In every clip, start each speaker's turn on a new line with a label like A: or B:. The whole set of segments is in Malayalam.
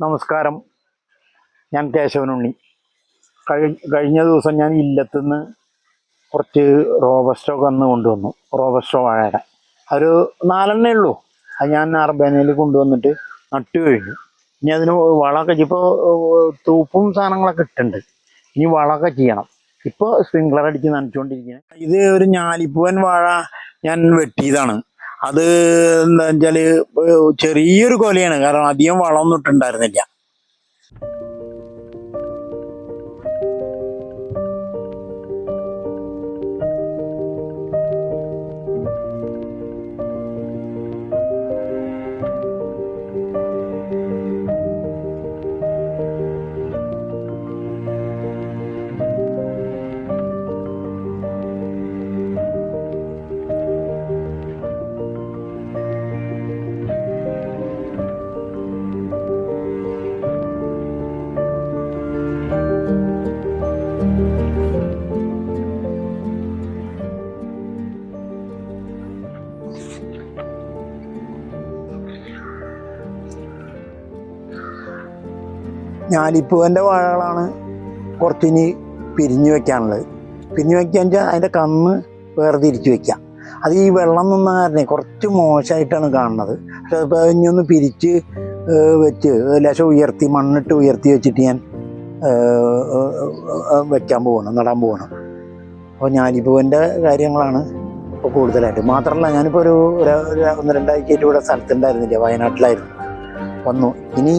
A: നമസ്കാരം. ഞാൻ കേശവനുണ്ണി. കഴിഞ്ഞ ദിവസം ഞാൻ ഇല്ലത്തുനിന്ന് കുറച്ച് റോബസ്റ്റോ കന്ന് കൊണ്ടുവന്നു. റോബസ്റ്റോ വാഴയുടെ ഒരു 4 ഉള്ളൂ. അത് ഞാൻ അർബേനയിൽ കൊണ്ടുവന്നിട്ട് നട്ടു കഴിഞ്ഞു. ഇനി അതിന് വളമൊക്കെ ഇപ്പോൾ തൂപ്പും സാധനങ്ങളൊക്കെ ഇട്ടുണ്ട്. ഇനി വളമൊക്കെ ചെയ്യണം. ഇപ്പോൾ സ്പ്രിങ്ക്ലർ അടിച്ച് നനച്ചുകൊണ്ടിരിക്കുകയാണ്. ഇത് ഒരു ഞാലിപ്പൂവൻ വാഴ ഞാൻ വെട്ടിയതാണ്. അത് എന്താ വെച്ചാൽ ചെറിയൊരു കൊലയാണ്, കാരണം അധികം വളമൊന്നും ഇട്ടുണ്ടായിരുന്നില്ല. ഞാലിപ്പൂവൻ്റെ വാഴകളാണ് കുറച്ചിനി പിരിഞ്ഞു വെക്കാനുള്ളത്. പിരിഞ്ഞു വെക്കാൻ വെച്ചാൽ അതിൻ്റെ കന്ന് വേർതിരിച്ച് വെക്കാം. അത് ഈ വെള്ളം നിന്ന കാരണേ കുറച്ച് മോശമായിട്ടാണ് കാണുന്നത്. പക്ഷെ അപ്പോൾ ഇനിയൊന്ന് പിരിച്ച് വെച്ച് ലേശം ഉയർത്തി മണ്ണിട്ട് ഉയർത്തി വെച്ചിട്ട് ഞാൻ വെക്കാൻ പോകണം, നടാൻ പോകണം. അപ്പോൾ ഞാലിപ്പൂവൻ്റെ കാര്യങ്ങളാണ് ഇപ്പോൾ കൂടുതലായിട്ട്. മാത്രമല്ല ഞാനിപ്പോൾ ഒരു 1-2 ആഴ്ചയായിട്ട് ഇവിടെ സ്ഥലത്തുണ്ടായിരുന്നില്ല, വയനാട്ടിലായിരുന്നു. വന്നു. ഇനി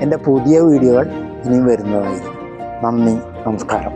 A: എൻ്റെ പുതിയ വീഡിയോകൾ ഇനിയും വരുന്നതായിരിക്കും. നന്ദി, നമസ്കാരം.